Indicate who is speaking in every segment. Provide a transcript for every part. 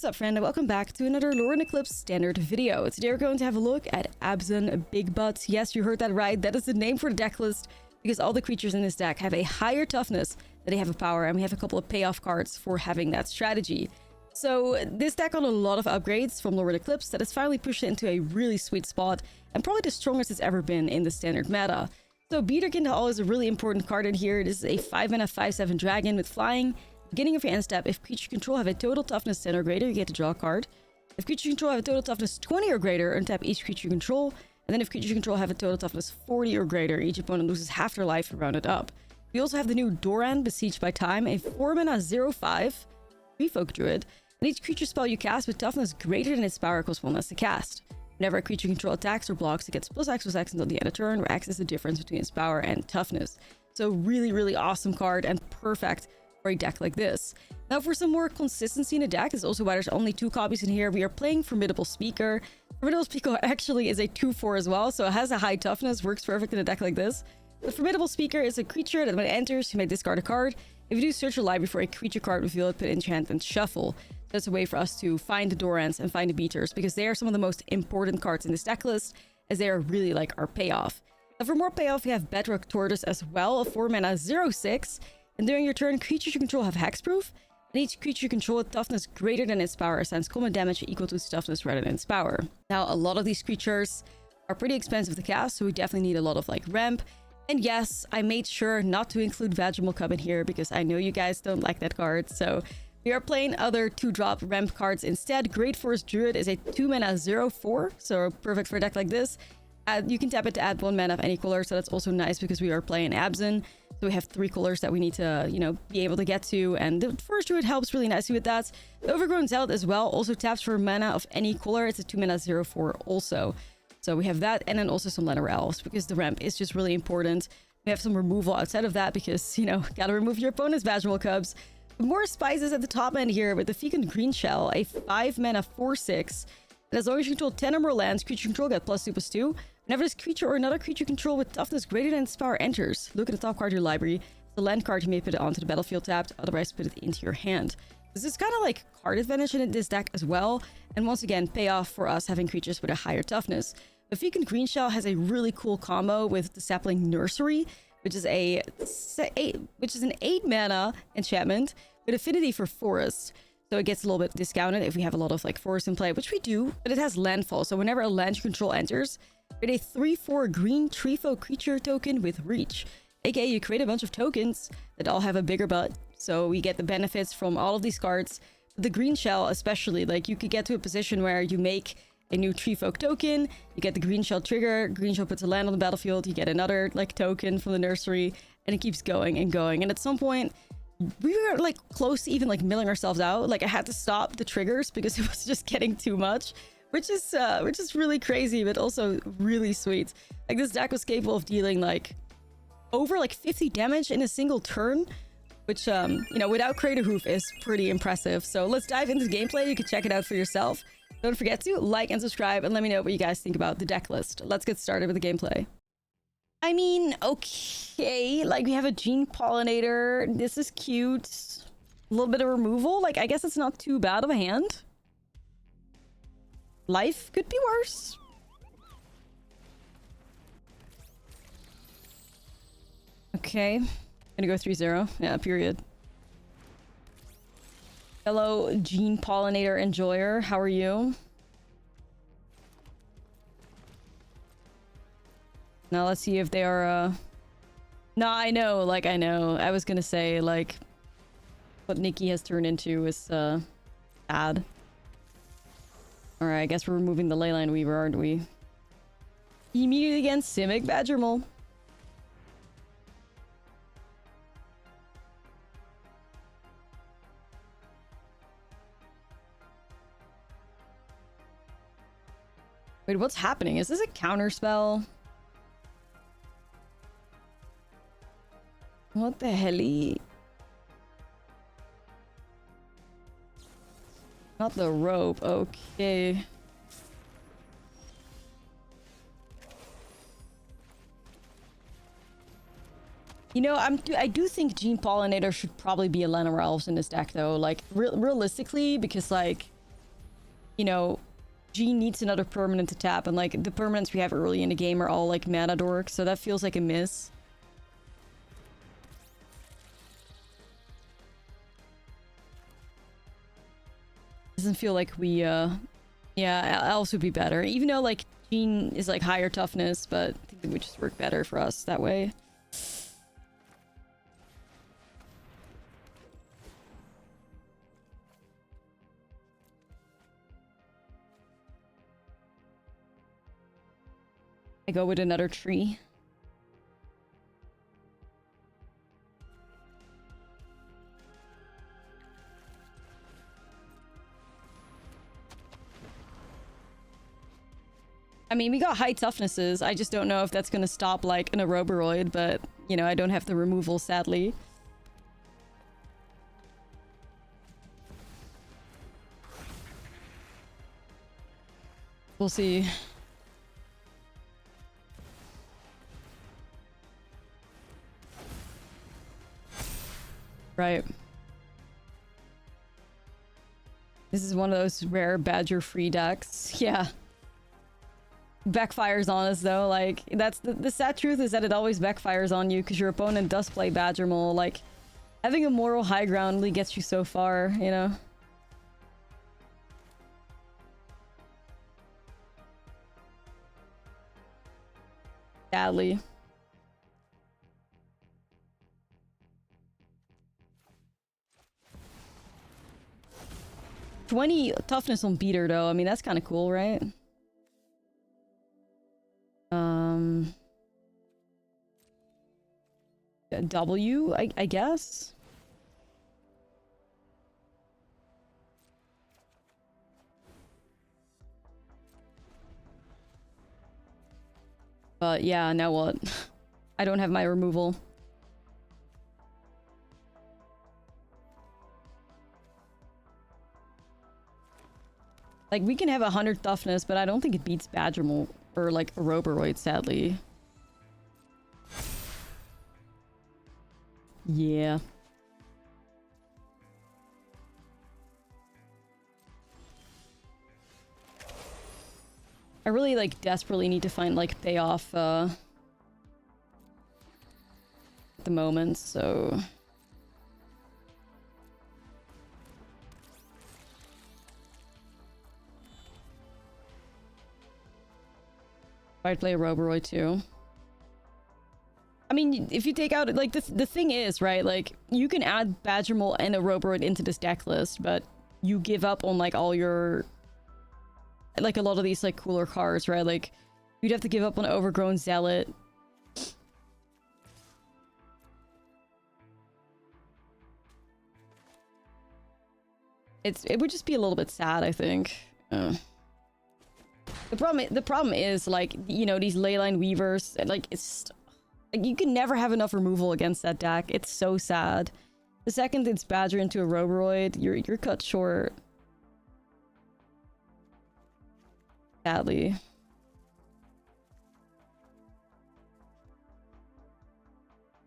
Speaker 1: What's up, friend, and welcome back to another Lorwyn Eclipsed standard video. Today we're going to have a look at Abzan Big B. Yes, you heard that right. That is the name for the deck list because all the creatures in this deck have a higher toughness than they have a power, and we have a couple of payoff cards for having that strategy. So this deck got a lot of upgrades from Lorwyn Eclipsed that has finally pushed it into a really sweet spot and probably the strongest it's ever been in the standard meta. So Beaterkin Hall is a really important card in here. This is a 5-mana 5/7 dragon with flying. Beginning of your end step, if creature control have a total toughness 10 or greater, you get to draw a card. If creature control have a total toughness 20 or greater, untap each creature you control. And then if creature control have a total toughness 40 or greater, each opponent loses half their life and round it up. We also have the new Doran, Besieged by Time, a 4-mana 0/5 3-folk druid. And each creature spell you cast with toughness greater than its power costs 1 less to cast. Whenever a creature control attacks or blocks, it gets +X until the end of turn, where X is the difference between its power and toughness. So really awesome card and perfect for a deck like this. Now for some more consistency in the deck, is also why there's only 2 copies in here. We are playing Formidable Speaker. Formidable Speaker actually is a 2/4 as well, so it has a high toughness, works perfect in a deck like this. The Formidable Speaker is a creature that when it enters, you may discard a card. If you do, search your library for a creature card, reveal it, put it in your hand, and shuffle. That's a way for us to find the Dorans and find the Beaters, because they are some of the most important cards in this deck list, as they are really like our payoff. Now for more payoff, we have Bedrock Tortoise as well, a 4-mana 0/6. And during your turn, creatures you control have hexproof, and each creature you control with toughness greater than its power assigns combat damage equal to its toughness rather than its power. Now, a lot of these creatures are pretty expensive to cast, so we definitely need a lot of like ramp. And yes, I made sure not to include Vaginal Cub in here because I know you guys don't like that card, so we are playing other 2-drop ramp cards instead. Great Forest Druid is a 2-mana 0/4, so perfect for a deck like this. You can tap it to add 1 mana of any color, so that's also nice because we are playing Abzan. So we have 3 colors that we need to, be able to get to, and the Forest Druid helps really nicely with that. The Overgrown Zealot as well also taps for mana of any color. It's a 2-mana 0/4 also. So we have that, and then also some Letter Elves, because the ramp is just really important. We have some removal outside of that, because, gotta remove your opponent's Vaginal Cubs. More spices at the top end here with the Fecund Green Shell, a 5-mana 4/6. And as long as you control 10 or more lands, creature control get +2/+2. Whenever this creature or another creature control with toughness greater than its power enters, look at the top card of your library. It's a land card, you may put it onto the battlefield tapped, otherwise put it into your hand. This is kind of like card advantage in this deck as well, and once again, payoff for us having creatures with a higher toughness. The Fecund Green Shell has a really cool combo with the Sapling Nursery, which is an 8-mana enchantment with affinity for forest. So it gets a little bit discounted if we have a lot of like forest in play, which we do, but it has landfall. So whenever a land you control enters, create a 3/4 green treefolk creature token with reach. AKA you create a bunch of tokens that all have a bigger butt. So we get the benefits from all of these cards. But the Green Shell especially, like you could get to a position where you make a new treefolk token, you get the Green Shell trigger, Green Shell puts a land on the battlefield, you get another like token from the nursery, and it keeps going and going. And at some point, we were like close to even like milling ourselves out. Like I had to stop the triggers because it was just getting too much, which is really crazy, but also really sweet. Like this deck was capable of dealing like over like 50 damage in a single turn, which without Crater Hoof is pretty impressive. So let's dive into the gameplay. You can check it out for yourself. Don't forget to like and subscribe and let me know what you guys think about the deck list. Let's get started with the gameplay. I mean, okay, like we have a Gene Pollinator. This is cute. A little bit of removal. Like, I guess it's not too bad of a hand. Life could be worse. Okay. Gonna go 3-0. Yeah, period. Hello, Gene Pollinator Enjoyer. How are you? Now let's see if they are, No, I know. I was gonna say, like, what Nikki has turned into is, bad. Alright, I guess we're removing the Leyline Weaver, aren't we? Immediately against Simic Badgermole. Wait, what's happening? Is this a counter spell? What the hell? Not the rope. Okay. I do think Gene Pollinator should probably be a Llanowar Elves in this deck, though. Like, realistically, because, like, you know, G needs another permanent to tap, and like the permanents we have early in the game are all like mana dorks, so that feels like a miss. Doesn't feel like we, yeah, elves would be better. Even though like Jean is like higher toughness, but I think it would just work better for us that way. I go with another tree. I mean, we got high toughnesses. I just don't know if that's gonna stop like an Aeroboroid, but you know, I don't have the removal, sadly. We'll see. Right. This is one of those rare Badger free decks. Yeah. Backfires on us though, like that's the sad truth is that it always backfires on you because your opponent does play Badger Mole. Like having a moral high ground only gets you so far, you know. Sadly. $20 toughness on beater though. I mean that's kind of cool, right? W, I guess. But yeah, now what? I don't have my removal. Like we can have 100 toughness, but I don't think it beats Badgermole or like Aeroboroid, sadly. Yeah. I really like desperately need to find like payoff at the moment, so I'd play Aeroboroid too. I mean, if you take out, like, the thing is, right, like, you can add Badgermole and Aeroboroid into this deck list, but you give up on, like, all your, like, a lot of these, like, cooler cards, right? Like, you'd have to give up on Overgrown Zealot. It would just be a little bit sad, I think. The problem is, like, you know, these Leyline Weavers, like, it's... Like, you can never have enough removal against that deck. It's so sad. The second it's Badger into a Aeroboroid, you're cut short. Sadly.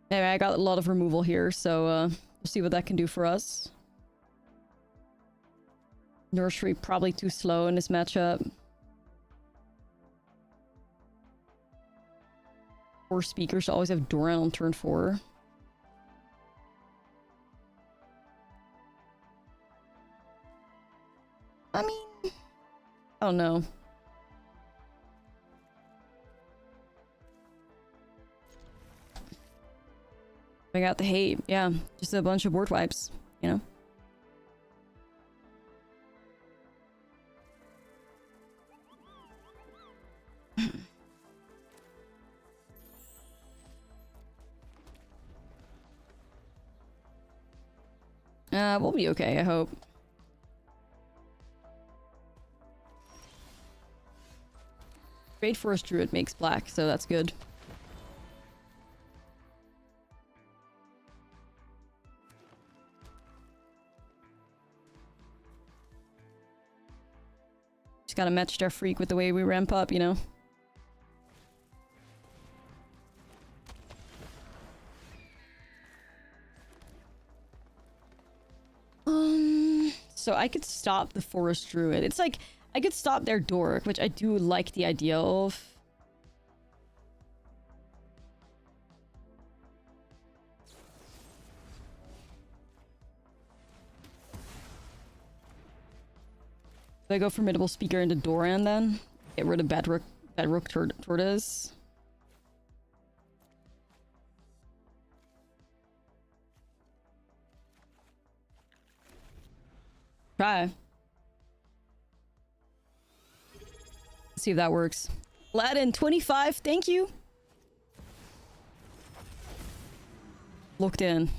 Speaker 1: Anyway, I got a lot of removal here, so we'll see what that can do for us. Nursery probably too slow in this matchup. 4 speakers always have Doran on turn 4. I mean, I don't know. I got the hate. Yeah, just a bunch of board wipes, you know? We'll be okay, I hope. Great Forest Druid makes black, so that's good. Just gotta match our freak with the way we ramp up, you know? So I could stop the Forest Druid. It's like, I could stop their dork, which I do like the idea of. Do I go Formidable Speaker into Doran then? Get rid of Bedrock Tortoise. Try. Let's see if that works. Aladdin, 25, thank you. Looked in.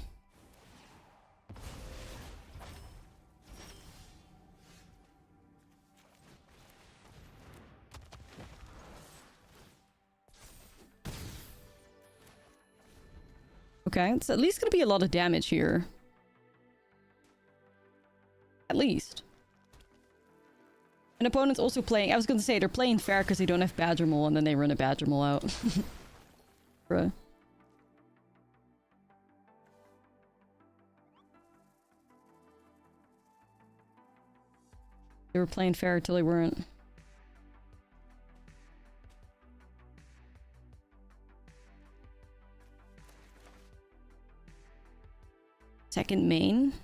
Speaker 1: Okay, it's at least gonna be a lot of damage here. At least. An opponent's also playing... I was gonna say, they're playing fair because they don't have Badger Mole, and then they run a Badger Mole out. Bruh. They were playing fair until they weren't. Second main.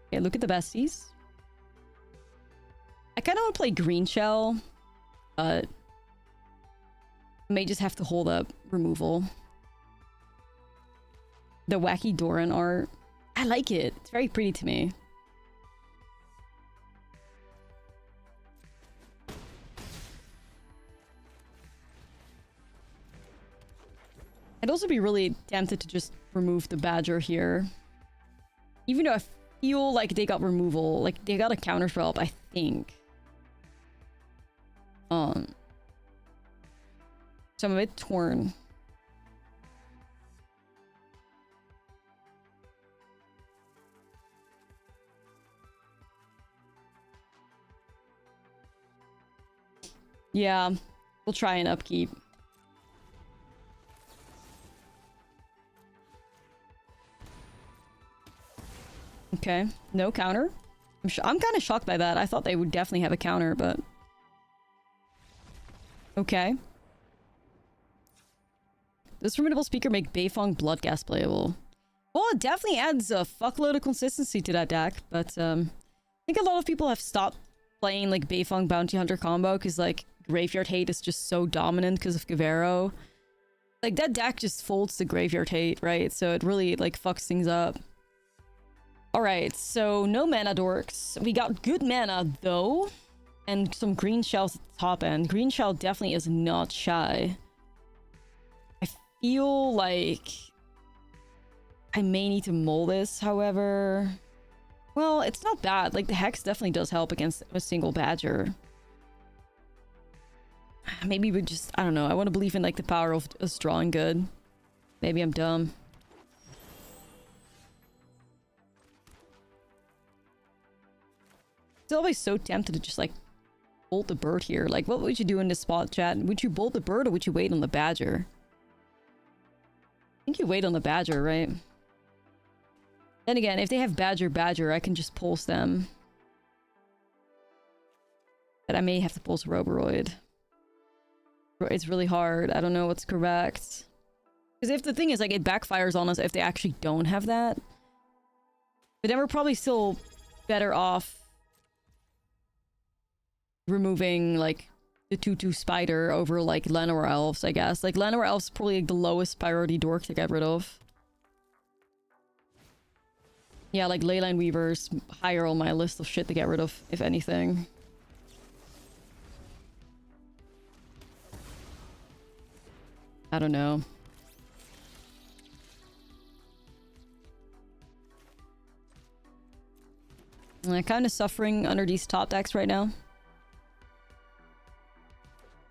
Speaker 1: Okay, look at the besties. I kind of want to play Green Shell, but I may just have to hold up removal. The wacky Doran art. I like it. It's very pretty to me. I'd also be really tempted to just remove the Badger here. Even though I feel like they got removal. Like, they got a counterspell up, I think. So I'm a bit torn. Yeah, we'll try and upkeep. Okay, no counter. I'm kind of shocked by that. I thought they would definitely have a counter, but... Okay. Does Formidable Speaker make Beifong Bloodghast playable? Well, it definitely adds a fuckload of consistency to that deck, but I think a lot of people have stopped playing like Beifong Bounty Hunter combo because like Graveyard Hate is just so dominant because of Gavero. Like that deck just folds to Graveyard Hate, right? So it really like fucks things up. Alright, so no mana dorks. We got good mana though. And some green shells at the top end. Green shell definitely is not shy. I feel like I may need to mull this, however. Well, it's not bad. Like the Hex definitely does help against a single Badger. Maybe we just, I don't know. I want to believe in like the power of us drawing good. Maybe I'm dumb. It's always so tempted to just like bolt the bird here. Like, what would you do in this spot, chat? Would you bolt the bird or would you wait on the Badger? I think you wait on the Badger, right? Then again, if they have Badger, I can just pulse them. But I may have to pulse Roboroid. It's really hard. I don't know what's correct. Because if the thing is, like, it backfires on us if they actually don't have that. But then we're probably still better off removing, like, the 2/2 Spider over, like, Llanowar Elves, I guess. Like, Llanowar Elves is probably like, the lowest priority dork to get rid of. Yeah, like, Leyline Weaver's higher on my list of shit to get rid of, if anything. I don't know. I'm kind of suffering under these top decks right now.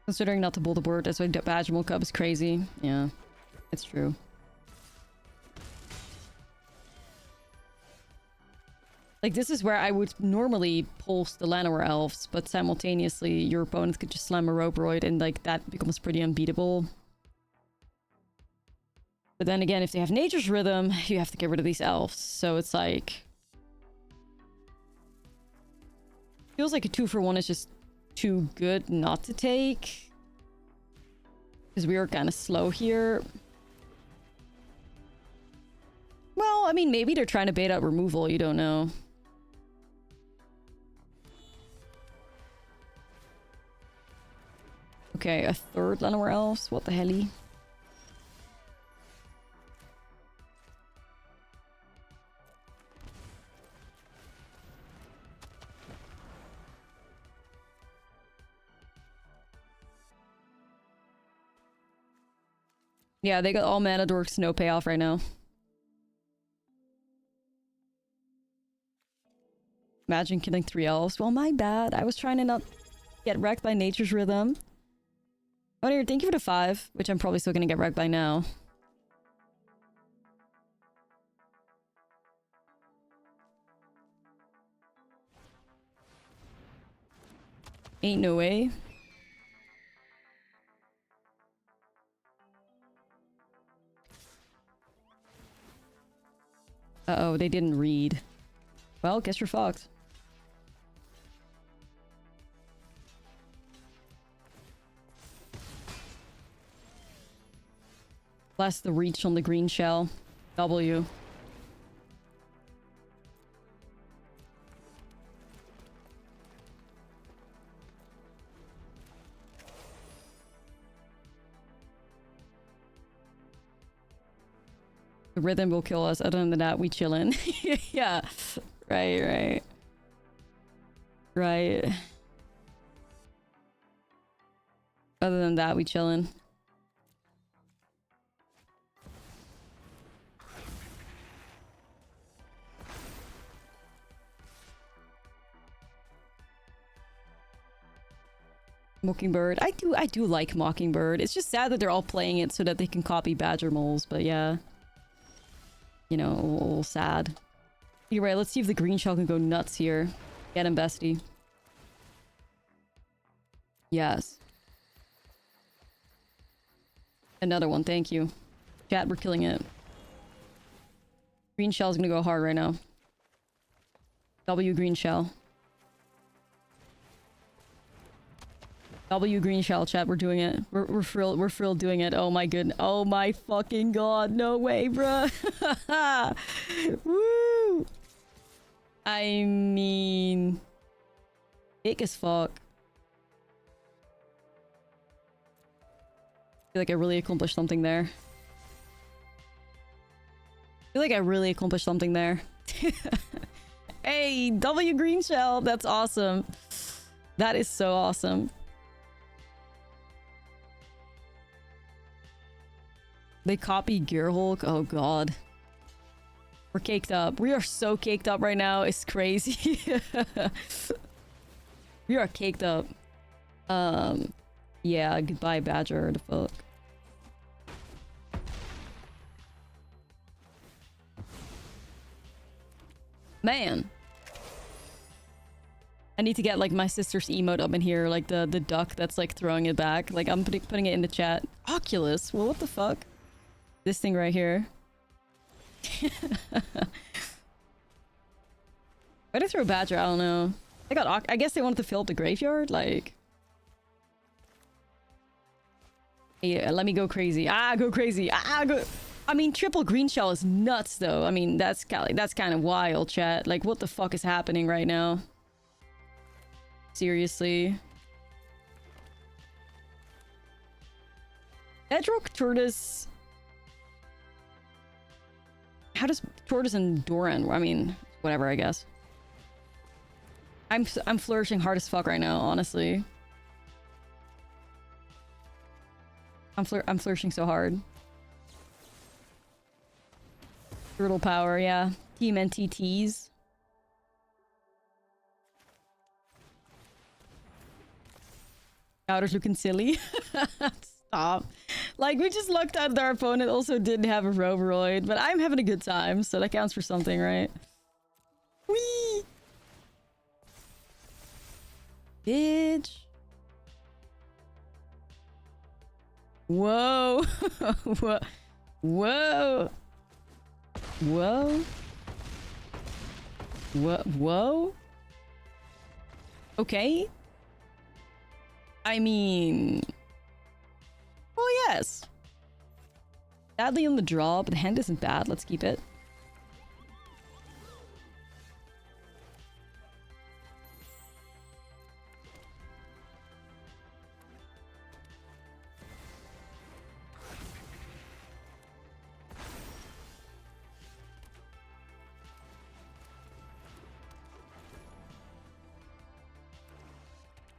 Speaker 1: Considering not to bolt the board, that's why Badger Mole Cub is crazy. Yeah, it's true. Like, this is where I would normally pulse the Llanowar Elves, but simultaneously your opponent could just slam a Roperoid and, like, that becomes pretty unbeatable. But then again, if they have Nature's Rhythm, you have to get rid of these Elves. So it's like... feels like a 2-for-1 is just too good not to take. Because we are kind of slow here. Well, I mean, maybe they're trying to bait out removal, you don't know. Okay, a third Llanowar Elves? What the helly? Yeah, they got all mana dorks, no payoff right now. Imagine killing 3 elves. Well, my bad. I was trying to not get wrecked by Nature's Rhythm. Oh, here, thank you for the 5, which I'm probably still gonna get wrecked by now. Ain't no way. Uh-oh, they didn't read. Well, guess you're fucked. Bless the reach on the green shell. W. The rhythm will kill us. Other than that, we chillin'. Yeah. Right. Other than that, we chillin'. Mockingbird. I do like Mockingbird. It's just sad that they're all playing it so that they can copy Badger Moles, but yeah. You know, a little sad. You're right, let's see if the green shell can go nuts here. Get him, bestie. Yes. Another one, thank you. Chat, we're killing it. Green shell's gonna go hard right now. W green shell. W green shell, chat, we're doing it. We're thrilled doing it. Oh my goodness. Oh my fucking god. No way, bruh. Woo! I mean... big as fuck. I feel like I really accomplished something there. Hey, W green shell. That's awesome. That is so awesome. They copy Gearhulk. Oh god. We're caked up. We are so caked up right now. It's crazy. We are caked up. Yeah, goodbye Badger. The fuck. Man. I need to get like my sister's emote up in here, like the duck that's like throwing it back. Like I'm putting it in the chat. Oculus? Well, what the fuck? This thing right here. Why'd I throw Badger? I don't know. I guess they wanted to fill up the graveyard? Like... yeah, let me go crazy. Go crazy. Go... I mean, triple green shell is nuts, though. I mean, that's kind of wild, chat. Like, what the fuck is happening right now? Seriously. Bedrock, Tortoise... how does Tortoise and Doran... I mean, whatever, I guess. I'm flourishing hard as fuck right now, honestly. I'm flourishing so hard. Turtle power, yeah. Team NTTs. Outer's looking silly. Stop. Like, we just lucked out that our opponent also didn't have a Roveroid, but I'm having a good time, so that counts for something, right? Whee! Bitch. Whoa. Whoa. Whoa. Whoa. Whoa. Okay. I mean... Oh, yes. Badly on the draw, but the hand isn't bad. Let's keep it.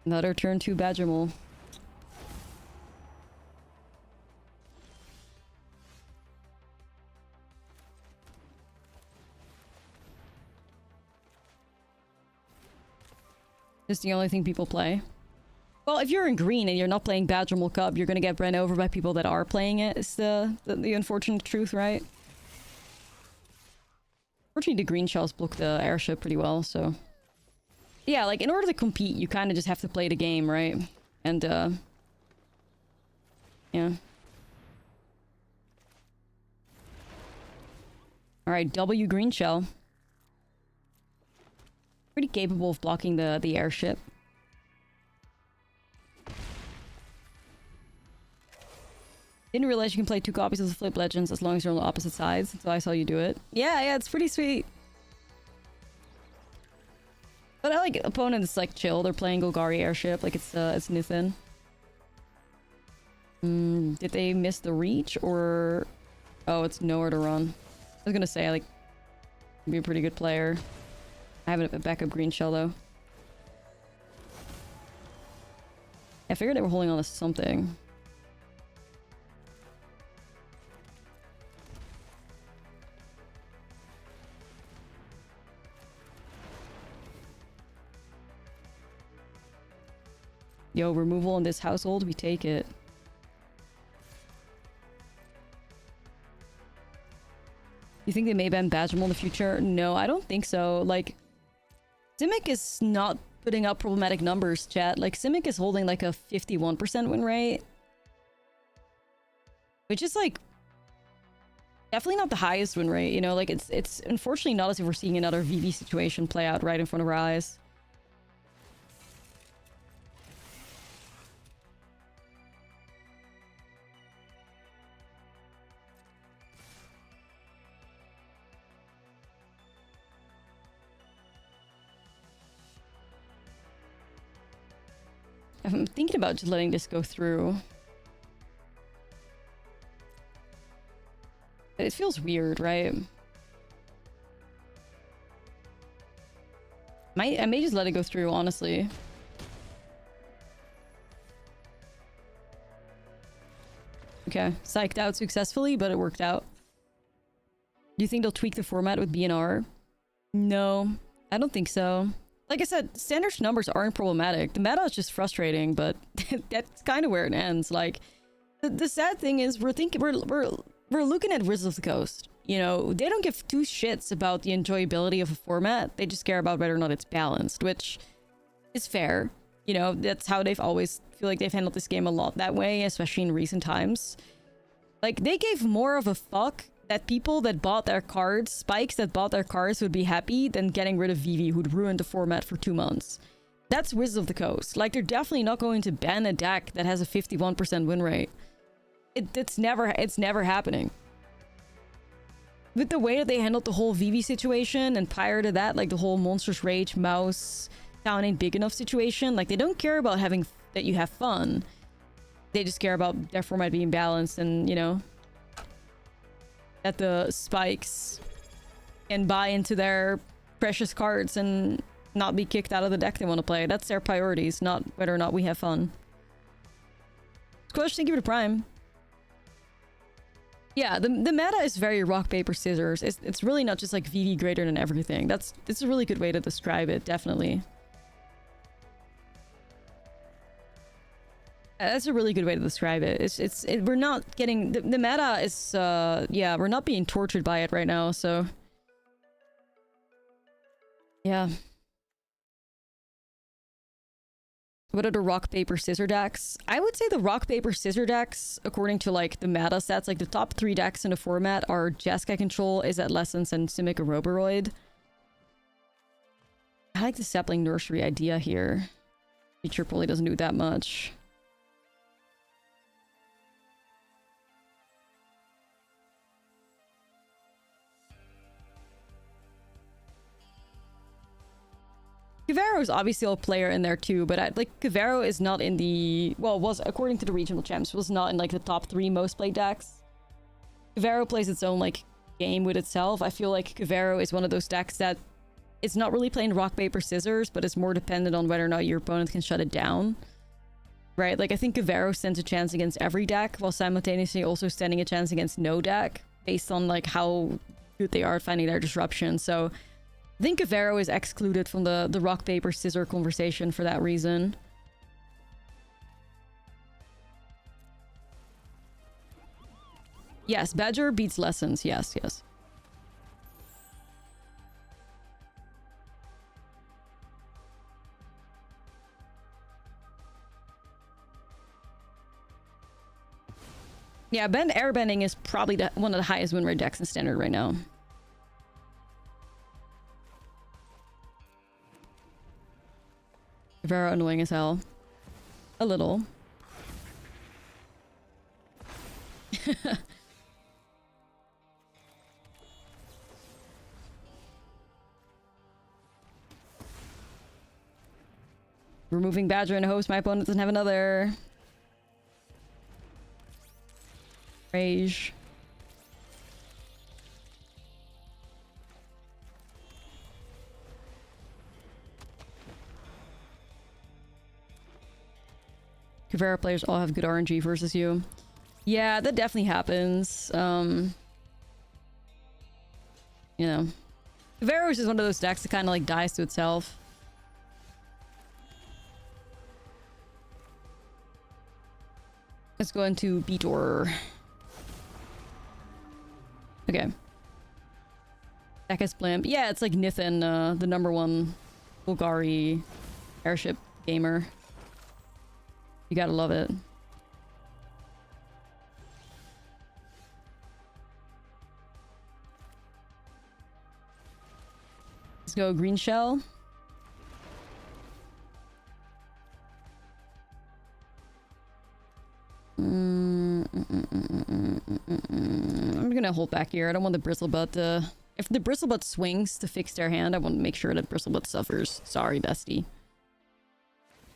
Speaker 1: Another turn 2 Badgermole. It's the only thing people play. Well, if you're in green and you're not playing Badgermole Cup, you're gonna get ran over by people that are playing it. It's the unfortunate truth, right? Fortunately, the green shells block the airship pretty well, so... Yeah, like, in order to compete, you kind of just have to play the game, right? And, yeah. Alright, W green shell. Pretty capable of blocking the airship. Didn't realize you can play 2 copies of the Flip Legends as long as you're on the opposite sides, so I saw you do it. Yeah, it's pretty sweet. But I like opponents like chill. They're playing Golgari airship like it's Nithin. Did they miss the reach or? Oh, it's nowhere to run. I was gonna say like, be a pretty good player. I have a backup green shell though. I figured they were holding on to something. Yo, removal in this household, we take it. You think they may ban Badgermole in the future? No, I don't think so. Like, Simic is not putting up problematic numbers, chat. Like, Simic is holding like a 51% win rate. Which is like... definitely not the highest win rate, you know? Like, it's unfortunately not as if we're seeing another VV situation play out right in front of our eyes. I'm thinking about just letting this go through. It feels weird, right? I may just let it go through, honestly. Okay, psyched out successfully, but it worked out. Do you think they'll tweak the format with BNR? No, I don't think so. Like I said, standard numbers aren't problematic. The meta is just frustrating, but that's kind of where it ends. Like, the sad thing is we're looking at Wizards of the Coast. You know, they don't give 2 shits about the enjoyability of a format. They just care about whether or not it's balanced, which is fair. You know, that's how they've always feel like they've handled this game a lot that way, especially in recent times. Like, they gave more of a fuck that people that bought their cards, spikes that bought their cards, would be happy than getting rid of Vivi, who'd ruined the format for 2 months. That's Wizards of the Coast. Like, they're definitely not going to ban a deck that has a 51% win rate. It's never happening. With the way that they handled the whole Vivi situation, and prior to that, like the whole Monstrous Rage, Mouse, Town ain't big enough situation, like they don't care about having that you have fun. They just care about their format being balanced and, you know, that the spikes can buy into their precious cards and not be kicked out of the deck they want to play. That's their priorities, not whether or not we have fun. Squash, thank you for the prime. Yeah, the meta is very rock, paper, scissors. It's really not just like VV greater than everything. That's a really good way to describe it, definitely. That's a really good way to describe it. We're not getting... The meta is, yeah, we're not being tortured by it right now, so... Yeah. What are the rock, paper, scissor decks? I would say the rock, paper, scissor decks, according to like the meta sets, like the top 3 decks in the format are Jeskai Control, Is That Lessons, and Simic Roboroid. I like the Sapling Nursery idea here. Feature probably doesn't do that much. Kuvaro is obviously a player in there too, but like Kuvaro is not in the, well, was according to the regional champs, was not in like the top 3 most played decks. Kuvaro plays its own like game with itself. I feel like Kuvaro is one of those decks that it's not really playing rock paper scissors, but it's more dependent on whether or not your opponent can shut it down. Right? Like I think Kuvaro stands a chance against every deck, while simultaneously also standing a chance against no deck, based on like how good they are at finding their disruption. So I think Kuvaro is excluded from the rock, paper, scissor conversation for that reason. Yes, Badger beats Lessons. Yes, yes. Yeah, Airbending is probably one of the highest win rate decks in Standard right now. Very annoying as hell. A little. Removing Badger in hopes my opponent doesn't have another. Rage. Kuvaro players all have good RNG versus you. Yeah, that definitely happens. You know. Kuvaro is one of those decks that kind of like dies to itself. Let's go into Beator. Okay. Deck Blimp. Yeah, it's like Nithin, the #1 Bulgari airship gamer. You gotta love it. Let's go green shell. I'm gonna hold back here. I don't want the Bristlebutt to... If the Bristlebutt swings to fix their hand, I want to make sure that Bristlebutt suffers. Sorry, bestie.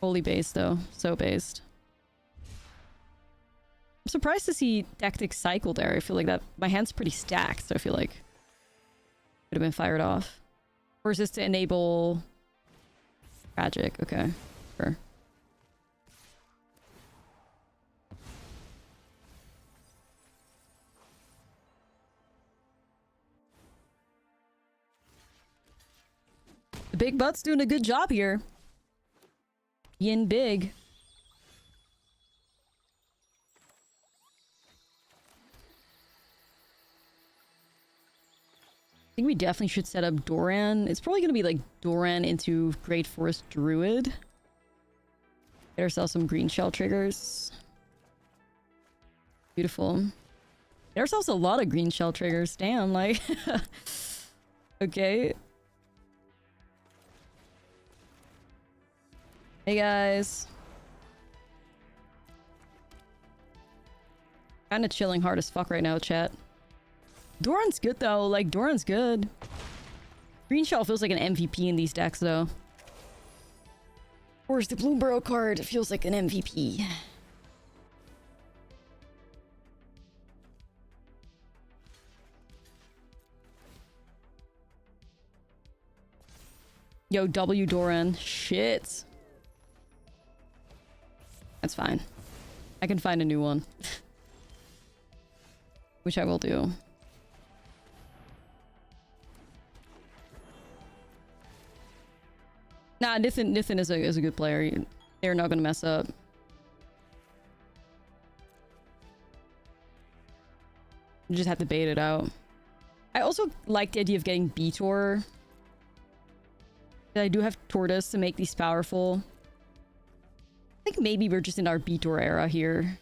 Speaker 1: Holy based, though. So based. I'm surprised to see Tactics cycle there. I feel like that... My hand's pretty stacked, so I feel like... Could have been fired off. Or is this to enable... Tragic? Okay. Sure. The Big Butt's doing a good job here. Yin big. I think we definitely should set up Doran. It's probably going to be like Doran into Great Forest Druid. Get ourselves some green shell triggers. Beautiful. Get ourselves a lot of green shell triggers. Damn, like... Okay. Hey guys. Kinda chilling hard as fuck right now, chat. Doran's good though, like Doran's good. Green Shell feels like an MVP in these decks though. Where's the Bloomburrow card? It feels like an MVP. Yo, W Doran. Shit. That's fine. I can find a new one. Which I will do. Nah, Nithin is a good player. They're not gonna mess up. You just have to bait it out. I also like the idea of getting Beator. I do have Tortoise to make these powerful. I think maybe we're just in our B-Tor era here.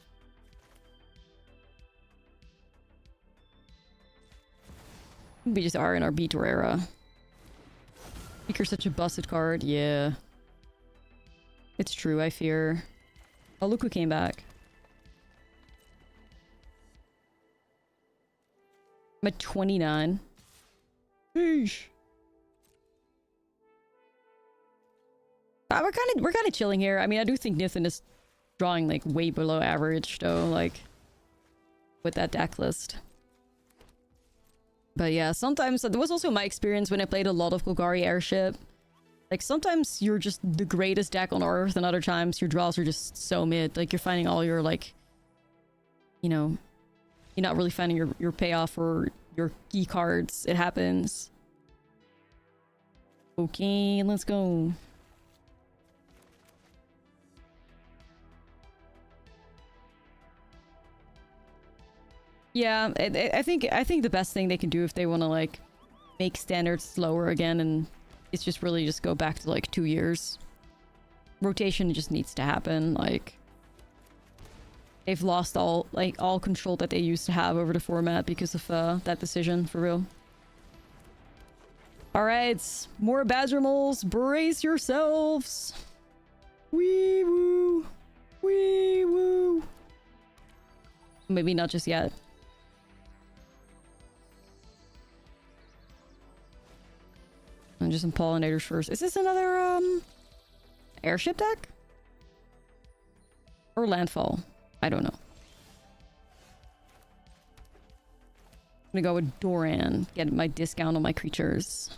Speaker 1: We just are in our B-Tor era. Speaker's such a busted card. Yeah. It's true, I fear. Oh, look who came back. I'm at 29. Sheesh. We're kind of chilling here. I mean, I do think Nithin is drawing like way below average though, like with that deck list. But yeah, sometimes that was also my experience when I played a lot of Golgari Airship. Like sometimes you're just the greatest deck on earth, and other times your draws are just so mid. Like you're finding all your like, you know, you're not really finding your payoff or your key cards. It happens. Okay, let's go. Yeah, I think the best thing they can do if they want to like make standards slower again, and it's just really just go back to like 2 years. Rotation just needs to happen. Like they've lost all control that they used to have over the format because of that decision, for real. All right, more Badger Moles, brace yourselves. Wee woo, wee woo. Maybe not just yet. And just some pollinators first. Is this another airship deck? Or landfall? I don't know. I'm gonna go with Doran. Get my discount on my creatures.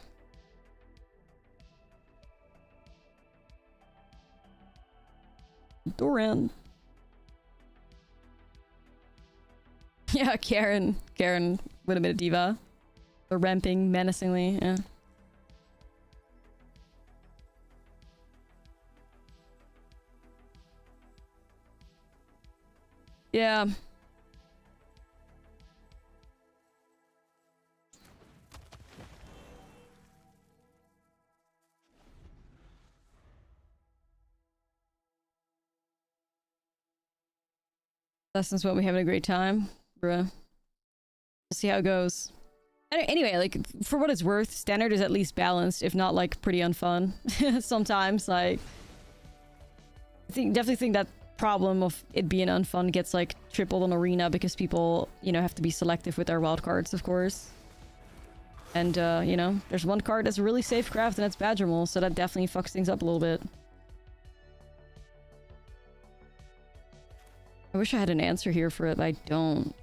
Speaker 1: Doran. Yeah, Karen would have been a diva. They're ramping menacingly, yeah. Yeah. Lessons when we having a great time, bruh. We'll see how it goes. Anyway, like, for what it's worth, standard is at least balanced, if not, like, pretty unfun. Sometimes, like... definitely think that problem of it being unfun gets, like, tripled on Arena because people, you know, have to be selective with their wild cards, of course. And, you know, there's one card that's a really safe craft, and that's Badger Mole, so that definitely fucks things up a little bit. I wish I had an answer here for it, but I don't.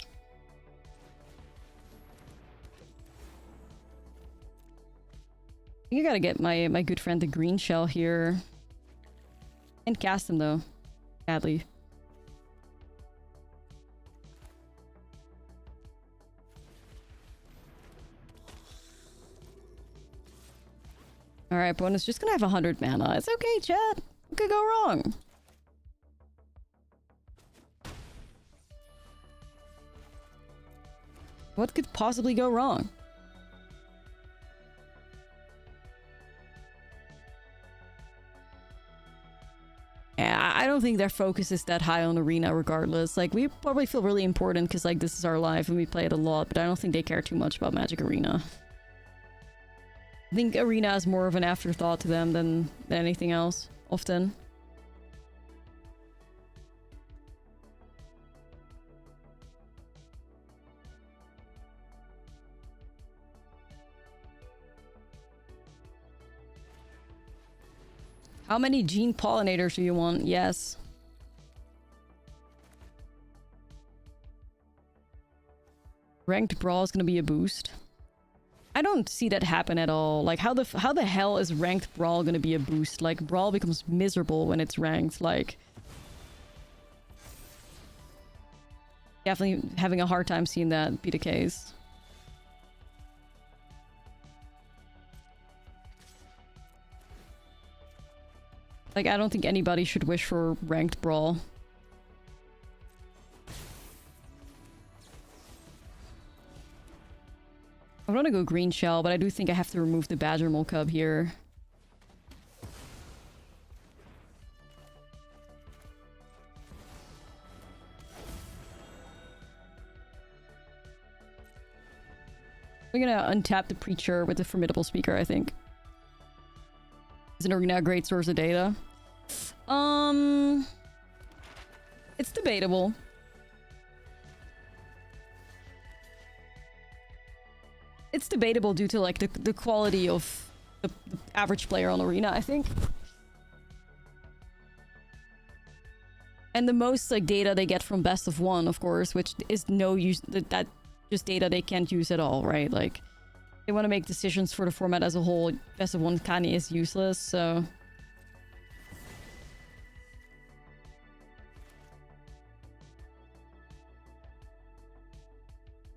Speaker 1: I gotta get my good friend the green shell here. And cast him though. Badly. Alright, opponent's just gonna have 100 mana. It's okay, chat. What could go wrong? What could possibly go wrong? Yeah, I don't think their focus is that high on Arena regardless. Like, we probably feel really important because, like, this is our life and we play it a lot, but I don't think they care too much about Magic Arena. I think Arena is more of an afterthought to them than anything else, often. How many gene pollinators do you want? Yes. Ranked Brawl is gonna be a boost. I don't see that happen at all. Like, how the hell is Ranked Brawl gonna be a boost? Like, Brawl becomes miserable when it's ranked. Like, definitely having a hard time seeing that be the case. Like, I don't think anybody should wish for Ranked Brawl. I want to go Green Shell, but I do think I have to remove the Badger Mole Cub here. We're gonna untap the Preacher with the Formidable Speaker, I think. Is an arena a great source of data? It's debatable. It's debatable due to like the quality of the average player on arena, I think. And the most like data they get from best of one, of course, which is no use, that just data they can't use at all, right? Like they want to make decisions for the format as a whole. Best of one kind of is useless, so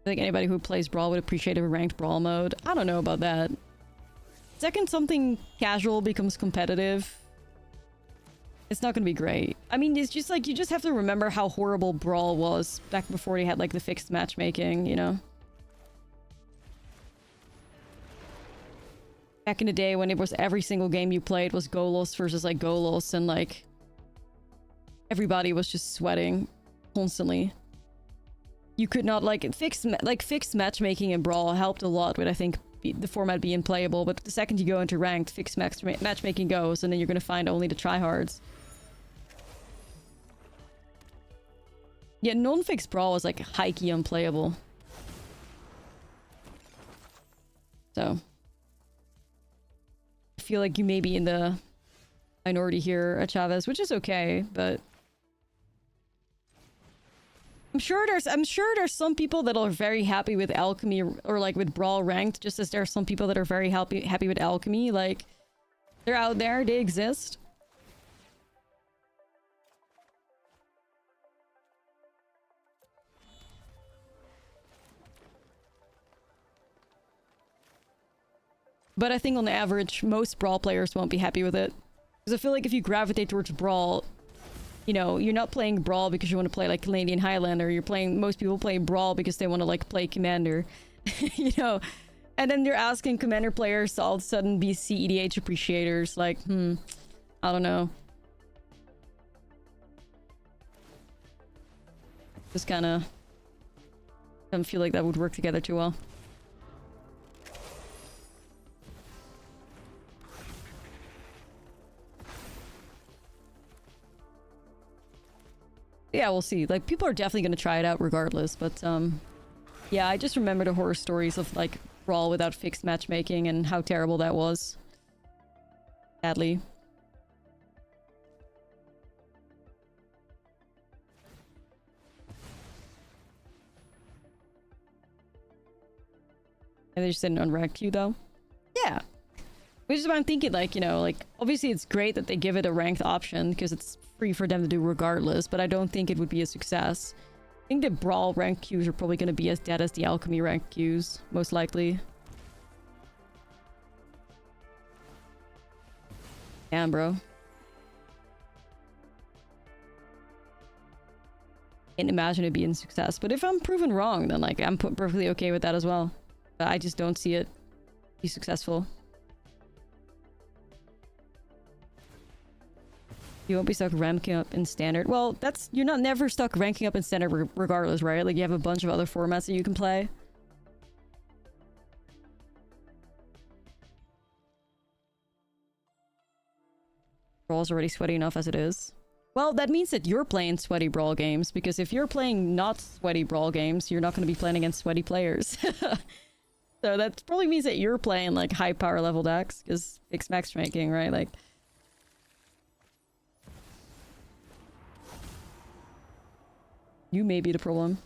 Speaker 1: I think anybody who plays Brawl would appreciate a ranked Brawl mode. I don't know about that. Second something casual becomes competitive, it's not gonna be great. I mean, it's just like, you just have to remember how horrible Brawl was back before they had like the fixed matchmaking, you know? Back in the day when it was every single game you played was goalless versus like goalless, and like everybody was just sweating constantly. You could not like fixed matchmaking in Brawl helped a lot with, I think, the format being playable, but the second you go into ranked, fixed matchmaking goes, and then you're gonna find only the tryhards. Yeah, non-fixed Brawl is like high-key unplayable. So I feel like you may be in the minority here at Chavez, which is okay, but I'm sure there's some people that are very happy with Alchemy or like with Brawl ranked, just as there are some people that are very happy with Alchemy. Like, they're out there, they exist. But I think on average, most Brawl players won't be happy with it. Because I feel like if you gravitate towards Brawl, you know, you're not playing Brawl because you want to play like Canadian Highlander. Most people play Brawl because they want to like play Commander, you know. And then you're asking Commander players to all of a sudden be CEDH appreciators. Like, I don't know. Just kind of don't feel like that would work together too well. Yeah, we'll see. Like, people are definitely going to try it out regardless, but yeah, I just remember the horror stories of like Brawl without fixed matchmaking and how terrible that was. Sadly. And they just didn't unranked queue though. Yeah. Which is what I'm thinking, like, you know, like, obviously it's great that they give it a ranked option because it's free for them to do regardless, but I don't think it would be a success. I think the Brawl ranked queues are probably going to be as dead as the Alchemy ranked queues, most likely. Damn, bro. Can't imagine it being a success, but if I'm proven wrong, then, like, I'm perfectly okay with that as well. But I just don't see it be successful. You won't be stuck ranking up in standard. Well, you're not never stuck ranking up in standard regardless, right? Like, you have a bunch of other formats that you can play. Brawl's already sweaty enough as it is. Well, that means that you're playing sweaty Brawl games, because if you're playing not sweaty Brawl games, you're not going to be playing against sweaty players. So that probably means that you're playing, like, high power level decks, because fixed matchmaking, right? Like, you may be the problem.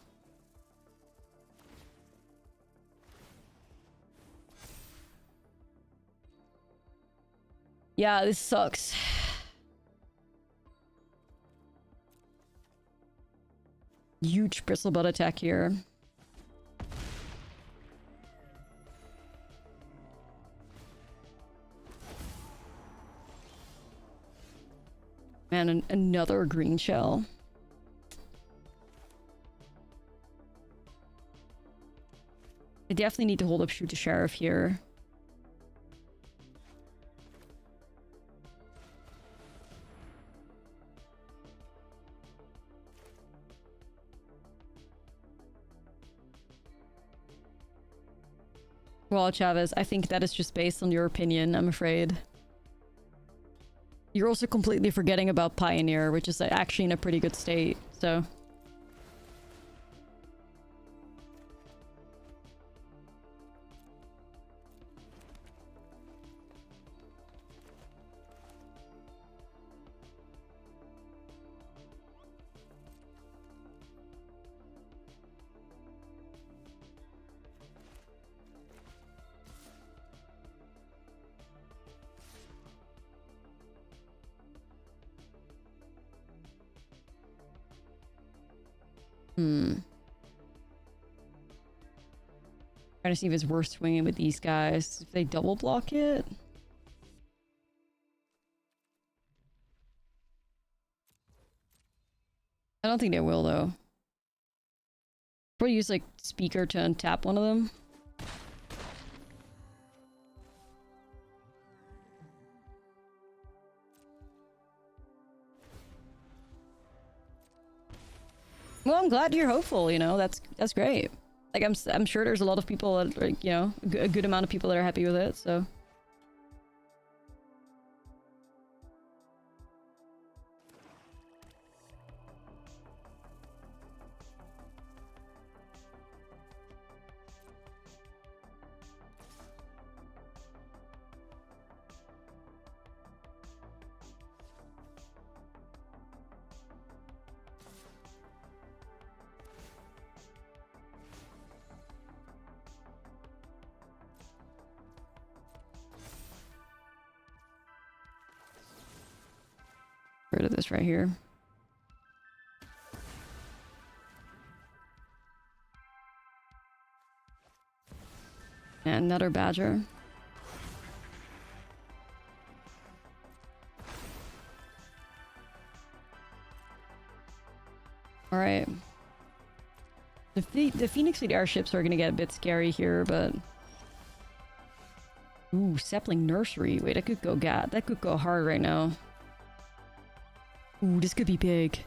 Speaker 1: Yeah, this sucks. Huge bristlebutt attack here. Man, another green shell. I definitely need to hold up Shoot the Sheriff here. Well, Chavez, I think that is just based on your opinion, I'm afraid. You're also completely forgetting about Pioneer, which is actually in a pretty good state, so... Trying to see if it's worth swinging with these guys. If they double block it? I don't think they will, though. Probably use, like, Speaker to untap one of them. Well, I'm glad you're hopeful, you know? That's great. Like, I'm sure there's a lot of people that, like, you know, a good amount of people that are happy with it, so... Rid of this right here. And another badger. All right. The Phoenix Fleet airships are gonna get a bit scary here, but ooh, sapling nursery. Wait, that could go that could go hard right now. Ooh, this could be big.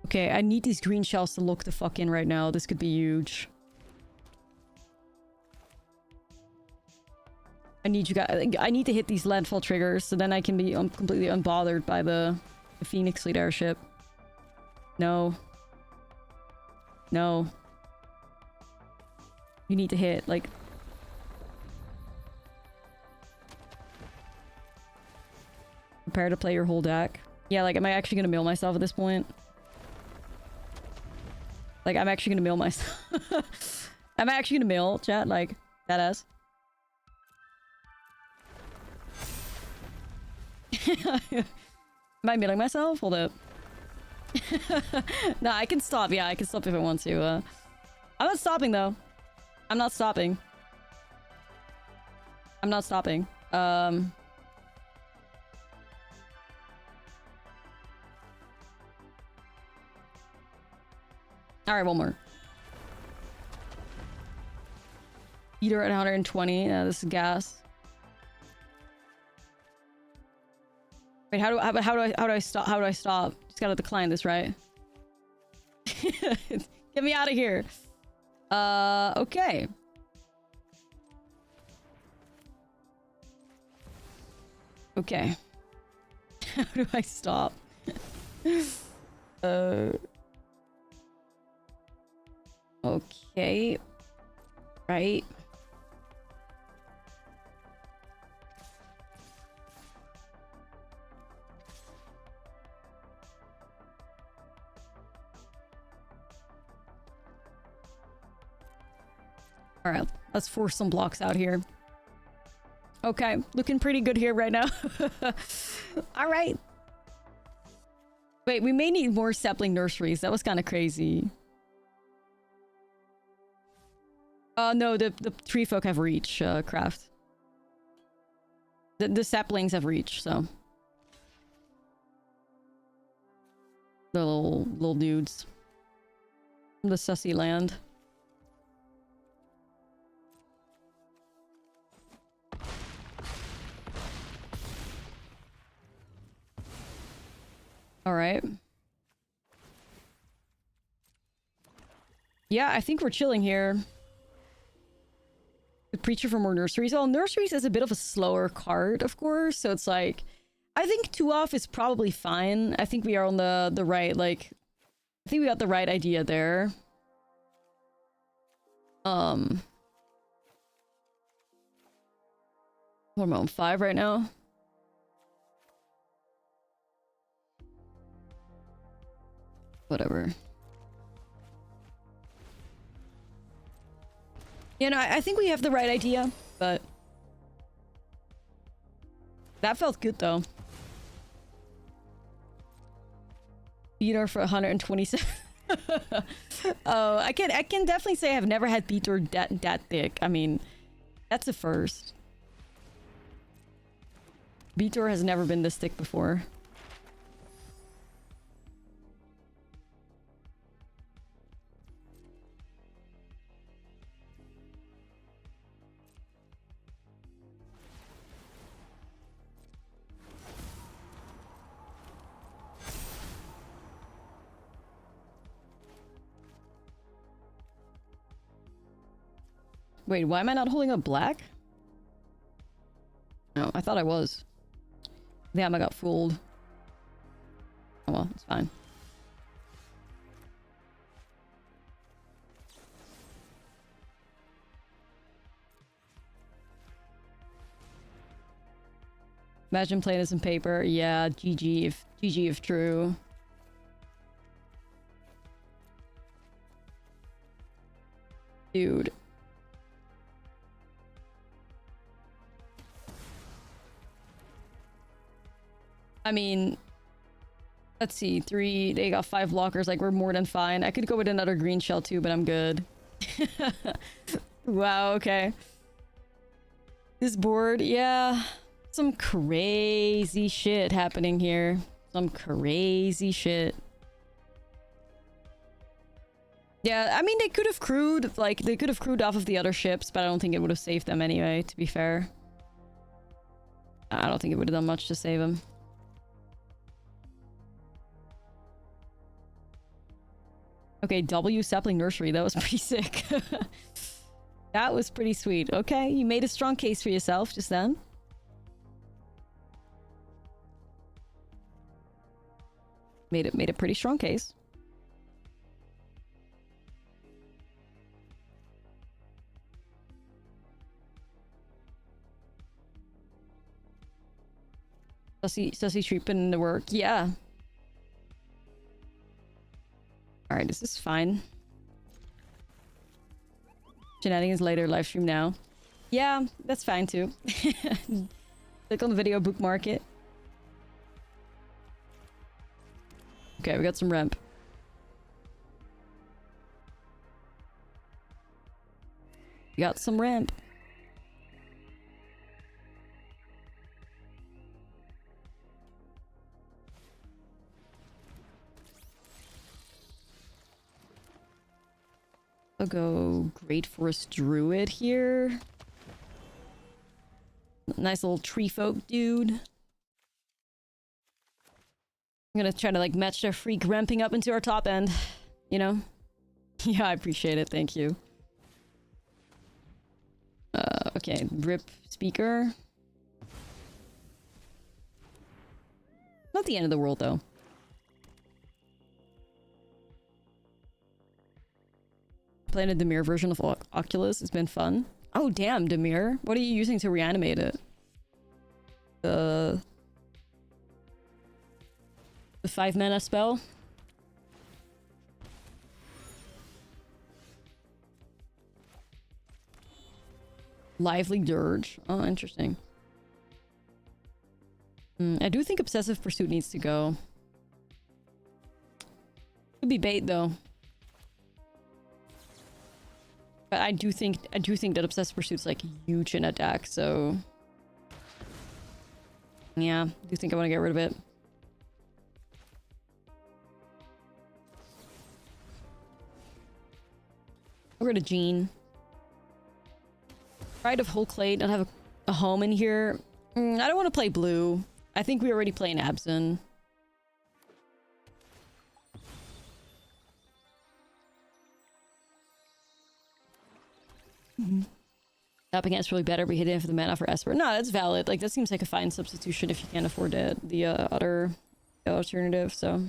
Speaker 1: Okay, I need these green shells to lock the fuck in right now. This could be huge. I need you guys. I need to hit these landfall triggers so then I can be completely unbothered by the Phoenix Fleet airship. No. No. You need to hit, like... Prepare to play your whole deck. Yeah, like, am I actually gonna mill myself at this point? Like, I'm actually gonna mill myself. I'm actually gonna mill, chat, like, that ass. Am I milling myself? Hold up. Nah, I can stop. Yeah, I can stop if I want to. I'm not stopping, though. I'm not stopping. I'm not stopping. Alright, one more. Heater at 120. This is gas. Wait, how do I stop? How do I stop? Just gotta decline this, right? Get me out of here. Okay. Okay. How do I stop? Okay. Right. All right, let's force some blocks out here. Okay, looking pretty good here right now. All right. Wait, we may need more sapling nurseries. That was kind of crazy. No, the tree folk have reach, craft. The saplings have reach, so. The little dudes. From the sussy land. All right. Yeah, I think we're chilling here. The Preacher for more nurseries. Well, nurseries is a bit of a slower card, of course. So it's like, I think 2 off is probably fine. I think we are on the right, like, I think we got the right idea there. What am I on 5 right now? Whatever. You know, I think we have the right idea, but that felt good though. Beater for 127. Oh, I can definitely say I've never had beater that thick. I mean, that's a first. Beater has never been this thick before. Wait, why am I not holding up black? No, I thought I was. Damn, I got fooled. Oh well, it's fine. Imagine playing this in paper. Yeah, GG if true. Dude. I mean, let's see, 3, they got 5 blockers, like we're more than fine. I could go with another green shell too, but I'm good. Wow, okay. This board, yeah, some crazy shit happening here. Some crazy shit. Yeah, I mean, they could have crewed, like, they could have crewed off of the other ships, but I don't think it would have saved them anyway, to be fair. I don't think it would have done much to save them. Okay, W Sapling Nursery. That was pretty sick. That was pretty sweet. Okay, you made a strong case for yourself just then. Made a pretty strong case. Sussy Street put in the work. Yeah. Alright, this is fine. Shenanigans later, live stream now. Yeah, that's fine too. Click on the video, bookmark it. Okay, we got some ramp. We got some ramp. I'll go Great Forest Druid here. Nice little tree folk dude. I'm gonna try to like match their freak ramping up into our top end, you know? Yeah, I appreciate it, thank you. Okay, rip speaker. Not the end of the world though. Playing a Demir version of Oculus. It's been fun. Oh damn, Demir. What are you using to reanimate it? The 5-mana spell? Lively Dirge. Oh, interesting. I do think Obsessive Pursuit needs to go. Could be bait though. But I do think that Obsessive Pursuit's like huge in attack, so yeah, I do think I want to get rid of it. I'll go to Jean. Pride of Hulklade, don't have a home in here. I don't want to play blue. I think we already play an Abzan. Tapping is probably better, but hitting for the mana for Esper. No, that's valid. Like, that seems like a fine substitution if you can't afford it, the other alternative, so...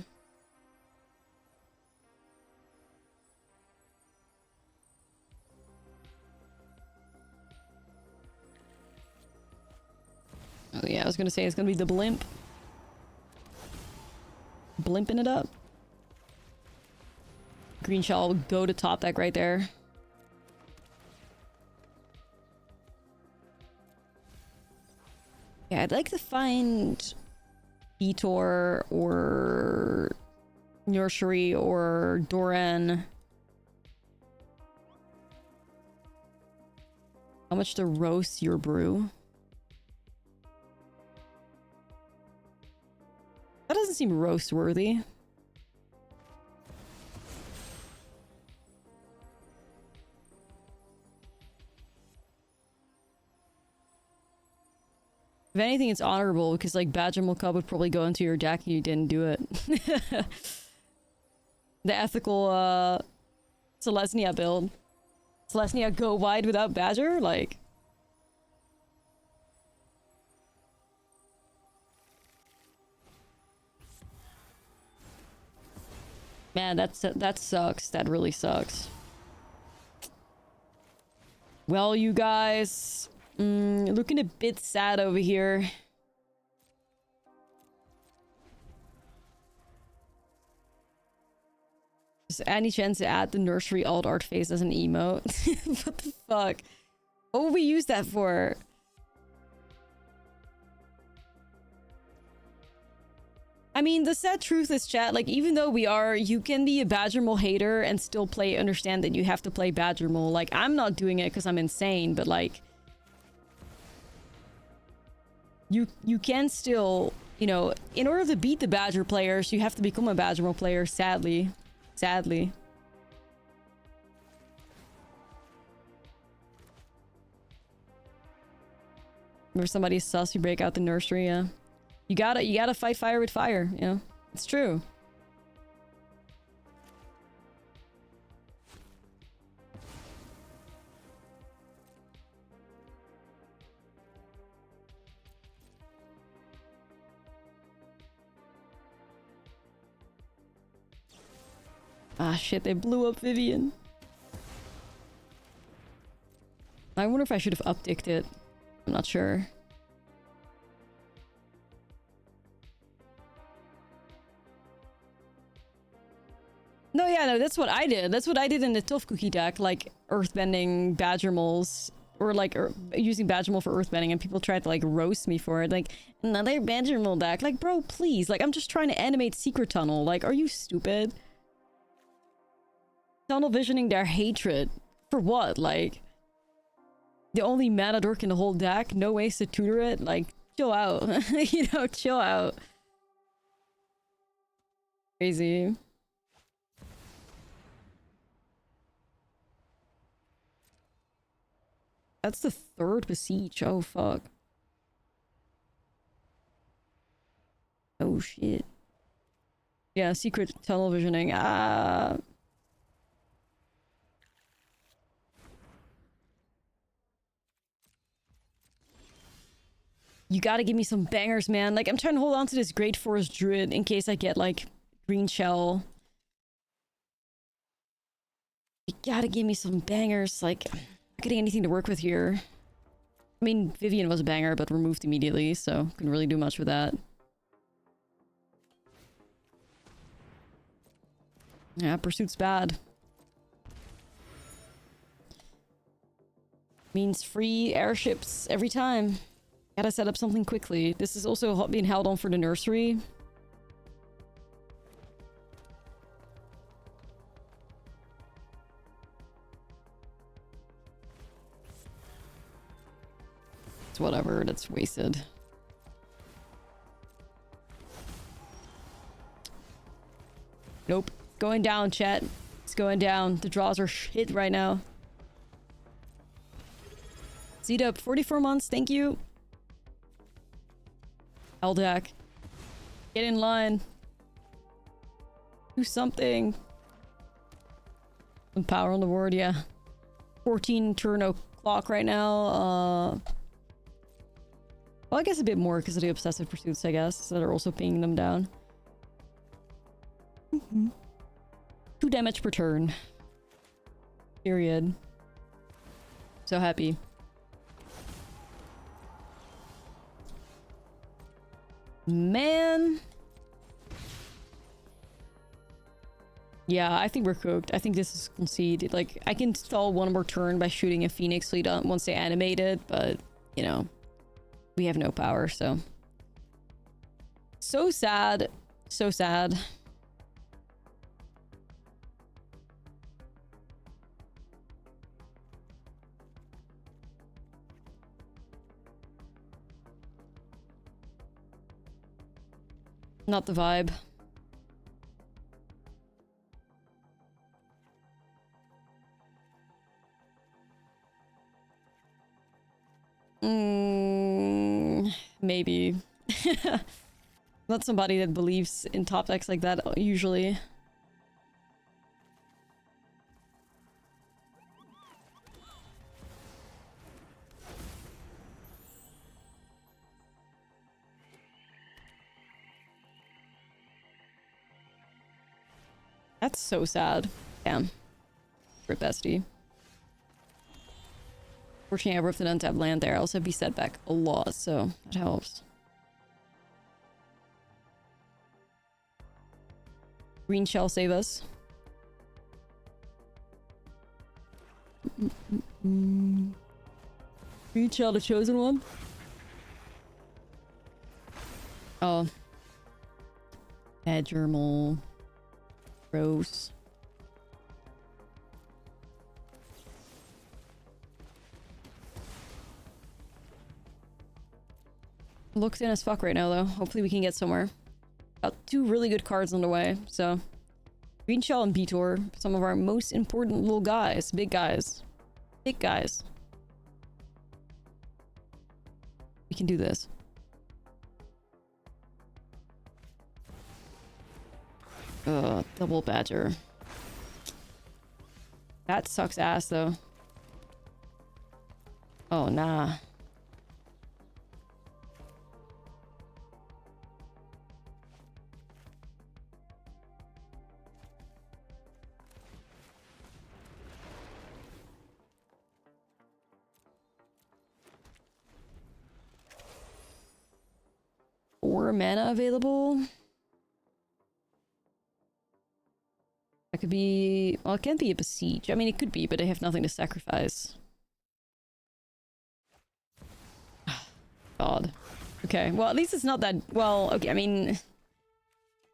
Speaker 1: Oh yeah, I was gonna say it's gonna be the blimp. Blimping it up. Green shell will go to top deck right there. Yeah, I'd like to find Vitor or Nursery or Doran. How much to roast your brew? That doesn't seem roast worthy. If anything, it's honorable because like Badgermal Cup would probably go into your deck and you didn't do it. The ethical Selesnya build. Selesnya go wide without Badger? Like... Man, that sucks. That really sucks. Well, you guys... looking a bit sad over here. Is any chance to add the nursery alt art face as an emote? What the fuck? What would we use that for? I mean, the sad truth is, chat, like, even though you can be a Badgermole hater and still understand that you have to play Badgermole. Like, I'm not doing it because I'm insane, but like... You can still, you know, in order to beat the Badger players, you have to become a Badgermole player, sadly. Sadly. Or somebody's sus, you break out the nursery, yeah. You gotta fight fire with fire, you know? It's true. Ah, shit, they blew up Vivian. I wonder if I should have upticked it. I'm not sure. No, yeah, no, that's what I did. That's what I did in the Tough Cookie deck, like earthbending Badgermoles, or like using Badgermole for earthbending, and people tried to like roast me for it. Like, another Badgermole deck. Like, bro, please. Like, I'm just trying to animate Secret Tunnel. Like, are you stupid? Tunnel visioning their hatred. For what? Like, the only mana dork in the whole deck? No ways to tutor it? Like, chill out. You know, chill out. Crazy. That's the third besiege. Oh, fuck. Oh, shit. Yeah, secret tunnel visioning. Ah. You gotta give me some bangers, man. Like, I'm trying to hold on to this Great Forest Druid in case I get, like, green shell. You gotta give me some bangers. Like, I'm not getting anything to work with here. I mean, Vivian was a banger, but removed immediately, so couldn't really do much with that. Yeah, Pursuit's bad. Means free airships every time. Gotta set up something quickly. This is also being held on for the nursery. It's whatever, that's wasted. Nope. Going down, chat. It's going down. The draws are shit right now. Z-Dub, 44 months, thank you. Eldak. Get in line. Do something. Some power on the board, yeah. 14 turn o'clock right now. Well, I guess a bit more because of the obsessive pursuits, I guess, that are also pinging them down. 2 damage per turn. Period. So happy. Man. Yeah, I think we're cooked. I think this is concede. Like, I can stall one more turn by shooting a Phoenix fleet once they animate it, but, you know, we have no power, so. So sad. So sad. Not the vibe. Maybe. Not somebody that believes in top decks like that, usually. That's so sad. Damn. Rip bestie. Fortunately, I ripped an untapped land there. I also be set back a lot, so that helps. Green shell save us. Green shell, the chosen one. Oh. Badgermal. Gross. Looks in as fuck right now, though. Hopefully we can get somewhere. Got 2 really good cards on the way, so... Green Shell and Beator, some of our most important little guys. Big guys. Big guys. We can do this. Double Badger. That sucks ass, though. Oh, nah. Four mana available. That could be... Well, it can't be a Besiege. I mean, it could be, but I have nothing to sacrifice. God. Okay, well, at least it's not that... Well, okay, I mean... At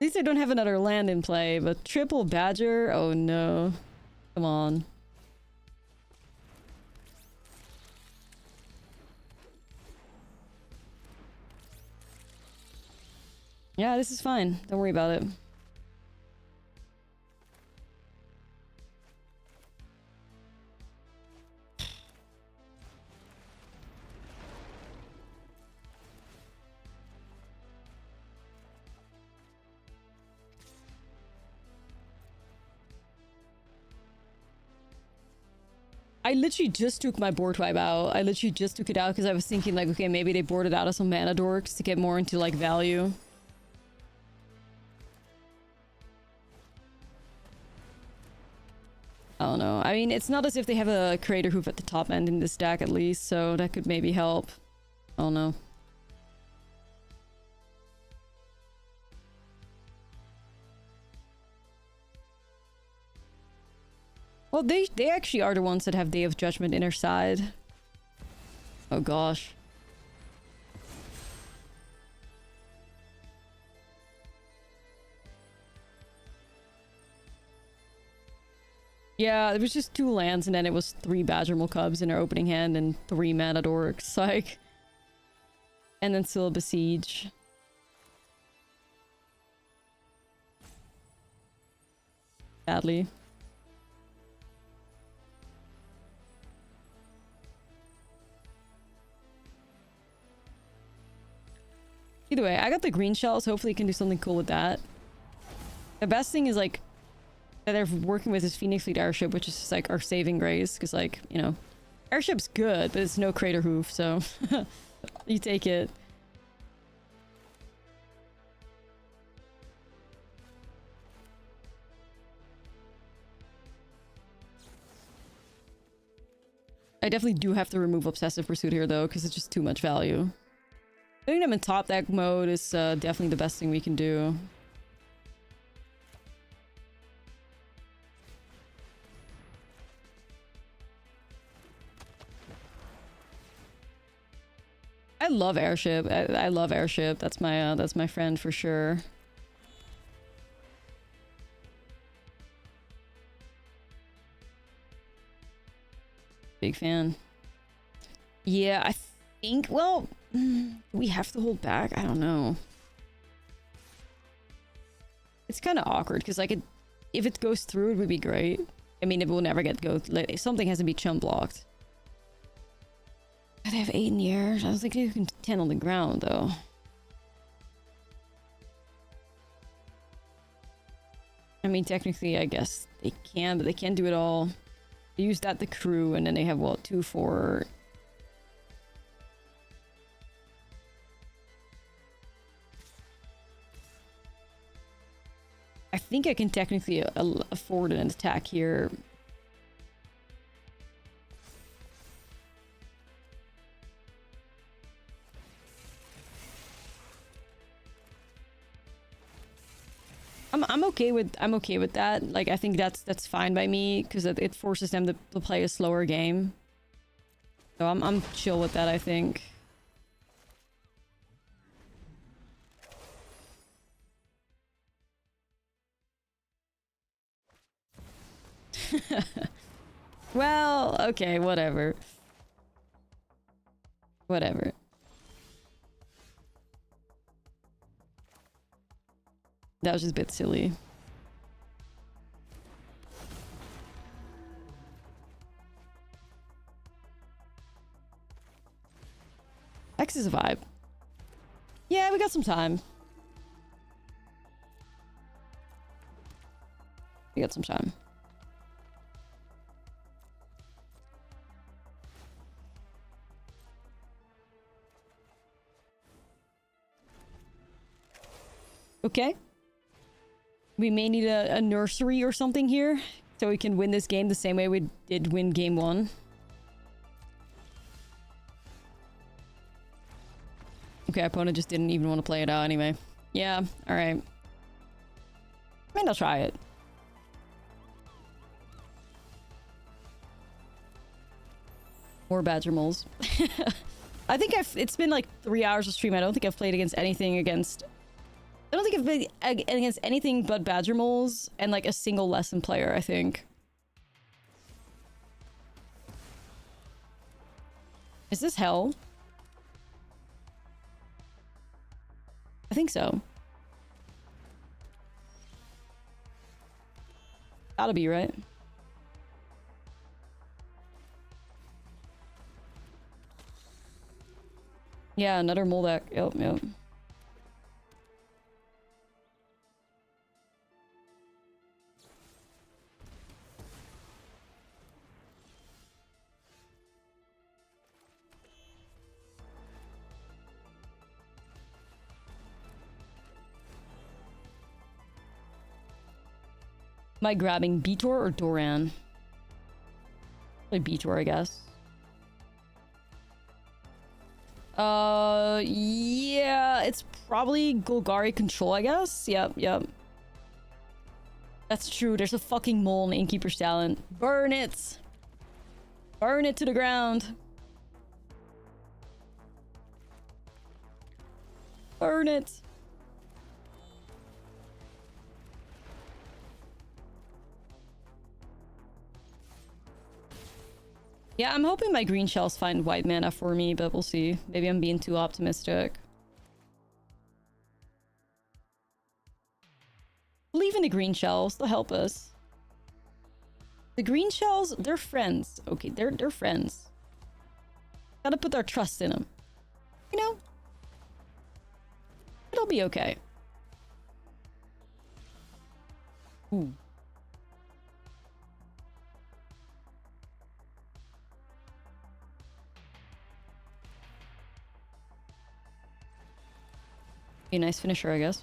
Speaker 1: least I don't have another land in play, but triple Badger? Oh, no. Come on. Yeah, this is fine. Don't worry about it. I literally just took my board wipe out. I literally just took it out because I was thinking like, okay, maybe they boarded out of some mana dorks to get more into like value. I don't know. I mean, it's not as if they have a Creator Hoof at the top end in this deck at least, so that could maybe help. I don't know. Well, they actually are the ones that have Day of Judgment in their side. Oh gosh. Yeah, it was just 2 lands and then it was 3 Badgermal Cubs in our opening hand and 3 mana dorks, like... And then still a Besiege. Sadly. Either way, I got the green shells. Hopefully I can do something cool with that. The best thing is like that they're working with is Phoenix Fleet airship, which is just like our saving grace, because like, you know, airship's good, but it's no crater hoof, so you take it. I definitely do have to remove Obsessive Pursuit here, though, because it's just too much value. Putting them in top deck mode is definitely the best thing we can do. I love airship. I love airship. That's my friend for sure. Big fan. Yeah, I think, well, we have to hold back. I don't know. It's kind of awkward because like if it goes through, it would be great. I mean, it will never like, something has to be chump blocked. They have 8 in the air. I was like, you can 10 on the ground though. I mean, technically, I guess they can, but they can't do it all. They use that the crew, and then they have, well, 2 for... I think I can technically afford an attack here. I'm okay with that. Like, I think that's fine by me because it forces them to play a slower game. So I'm chill with that, I think. Well, okay, whatever. Whatever. That was just a bit silly. X is a vibe. Yeah, we got some time. We got some time. Okay. We may need a nursery or something here, so we can win this game the same way we did win game 1. Okay, opponent just didn't even want to play it out anyway. Yeah, alright. I mean, I'll try it. More badger moles. I think it's been like 3 hours of stream. I don't think I've played against anything against... I don't think I've played against anything but badger moles and like a single lesson player, I think. Is this hell? I think so. Gotta be, right? Yeah, another mole deck. Yep, yep. Am I grabbing Beator or Doran? Like Beator, I guess. Yeah, it's probably Golgari Control, I guess. Yep, yep. That's true. There's a fucking mole in Innkeeper's Talent. Burn it! Burn it to the ground. Burn it. Yeah, I'm hoping my green shells find white mana for me, but we'll see. Maybe I'm being too optimistic. Believe in the green shells. They'll help us. The green shells, they're friends. Okay, they're friends. Gotta put our trust in them. You know? It'll be okay. Ooh. Be a nice finisher, I guess.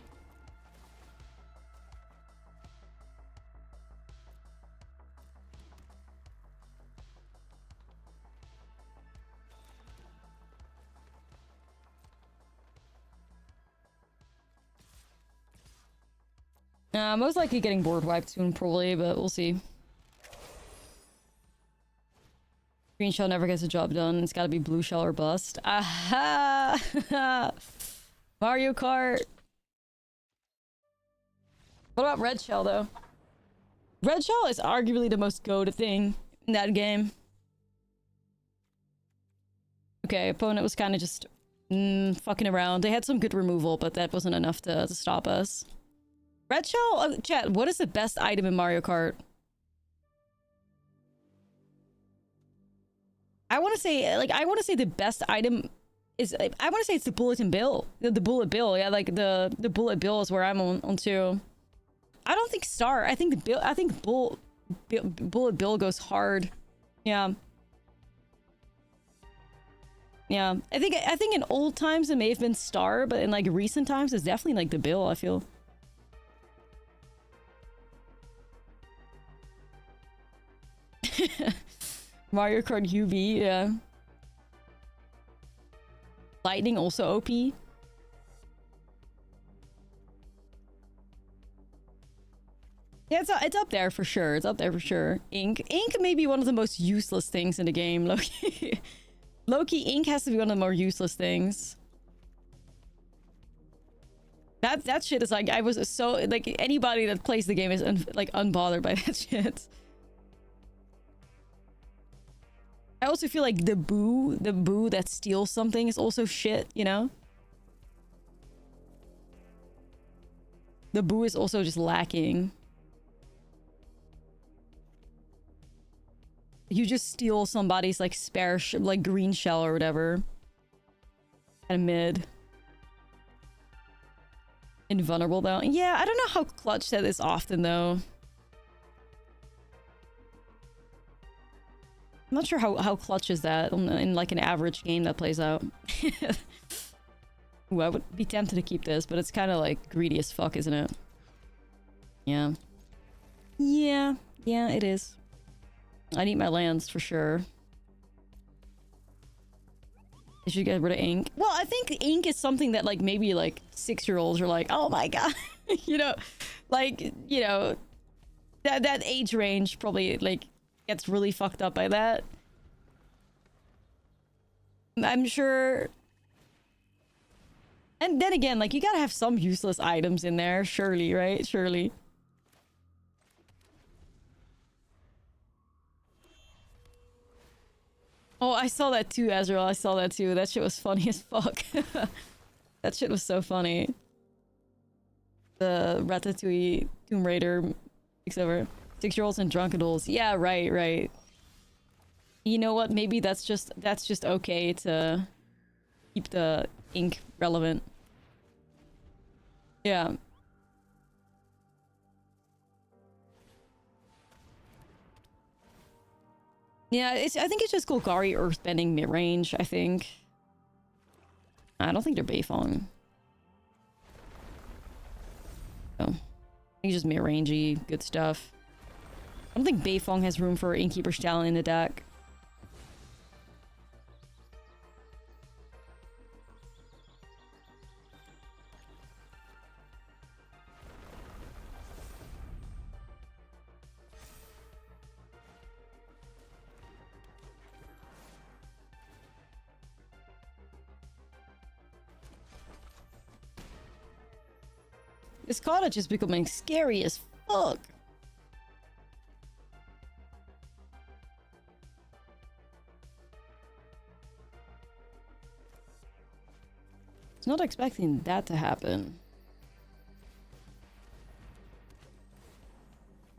Speaker 1: Most likely getting board wiped soon, probably, but we'll see. Green shell never gets the job done. It's gotta be blue shell or bust. Aha! Mario Kart! What about red shell, though? Red shell is arguably the most goated thing in that game. Okay, opponent was kind of just fucking around. They had some good removal, but that wasn't enough to stop us. Red shell? Chat, what is the best item in Mario Kart? I want to say the best item is, I want to say it's the bulletin bill. The bullet bill, yeah, like the bullet bill is where I'm on too. I don't think star. I think bullet bill goes hard. Yeah. Yeah. I think in old times it may have been star, but in like recent times it's definitely like the bill, I feel. Mario Kart UV, yeah. Lightning also OP. Yeah, it's up there for sure. It's up there for sure. Ink may be one of the most useless things in the game. Loki, ink has to be one of the more useless things. That shit is like, I was so like, anybody that plays the game is like unbothered by that shit. I also feel like the boo that steals something is also shit, you know? The boo is also just lacking. You just steal somebody's like spare like green shell or whatever. Kind of mid. Invulnerable though. Yeah, I don't know how clutch that is often though. I'm not sure how clutch is that in like an average game that plays out. Ooh, I would be tempted to keep this, but it's kind of like greedy as fuck, isn't it? Yeah. Yeah, it is. I need my lands for sure. I should get rid of ink. Well, I think ink is something that like maybe like 6-year-olds are like, oh my god. You know, like, you know, that age range probably like gets really fucked up by that. I'm sure. And then again, like, you gotta have some useless items in there, surely, right? Surely. Oh, I saw that too, Azrael. I saw that too. That shit was funny as fuck. That shit was so funny. The Ratatouille Tomb Raider takes over. 6-year-olds and drunk adults. Yeah, right. You know what? Maybe that's just okay to keep the ink relevant. Yeah. Yeah, I think it's just Golgari Earthbending mid-range, I think. I don't think they're Beifong. Oh. I think just mid-rangey, good stuff. I don't think Beifong has room for Innkeeper Stallion in the deck. This cottage is becoming scary as fuck. I was not expecting that to happen.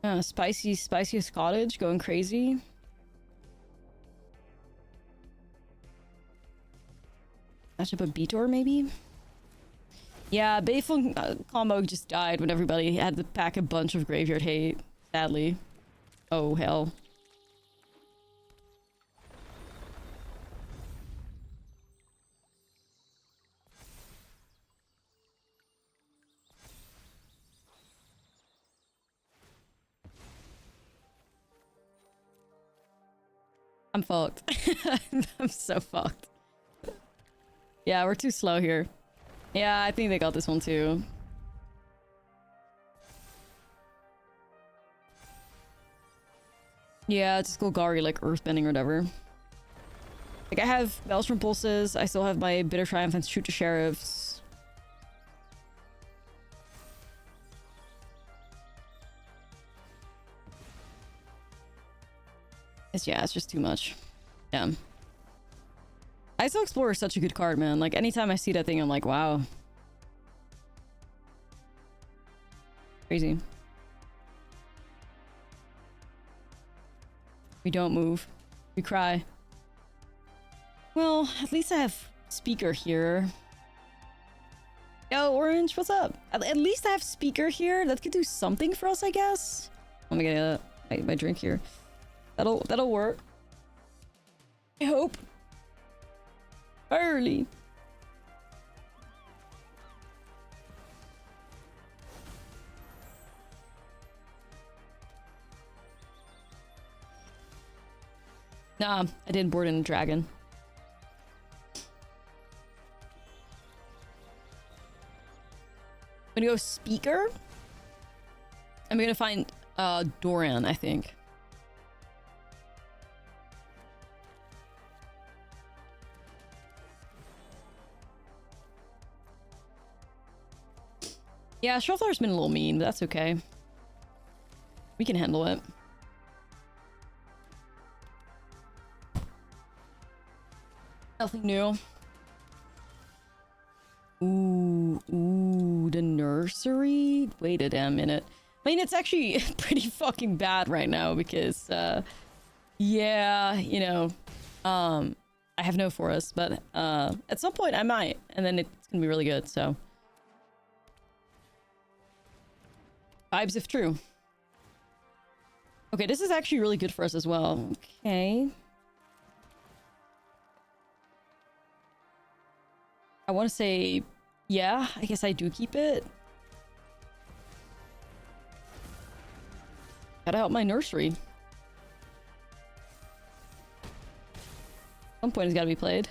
Speaker 1: Spiciest cottage going crazy. Match up a Beator maybe? Yeah, Beifong combo just died when everybody had to pack a bunch of graveyard hate, sadly. Oh, hell. I'm fucked. I'm so fucked. Yeah, we're too slow here. Yeah, I think they got this one too. Yeah, just Golgari, like Earthbending or whatever. Like, I have Maelstrom Pulses. I still have my Bitter Triumph and Shoot to Sheriffs. Yeah, it's just too much. Yeah. ISO Explorer is such a good card, man. Like, anytime I see that thing, I'm like, wow. Crazy. We don't move. We cry. Well, at least I have Speaker here. Yo, Orange, what's up? At least I have Speaker here. That could do something for us, I guess. Let me get my drink here. That'll work. I hope. Early. Nah, I didn't board in a dragon. I'm gonna go Speaker. I'm gonna find Doran, I think. Yeah, Shuffler's been a little mean, but that's okay. We can handle it. Nothing new. Ooh, the nursery? Wait a damn minute. I mean, it's actually pretty fucking bad right now because, yeah, you know, I have no forest, but at some point I might, and then it's gonna be really good, so. Vibes if true. Okay, this is actually really good for us as well. Okay. I want to say, yeah, I guess I do keep it. Gotta help my nursery. At some point it's gotta be played.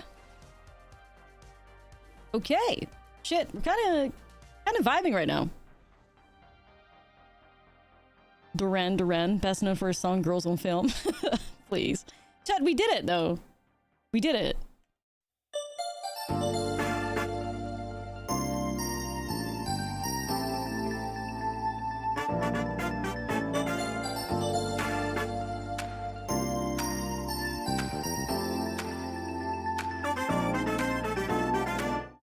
Speaker 1: Okay. Shit, we're kind of vibing right now. Doran, best known for his song Girls on Film. Please. Chad, we did it though. We did it.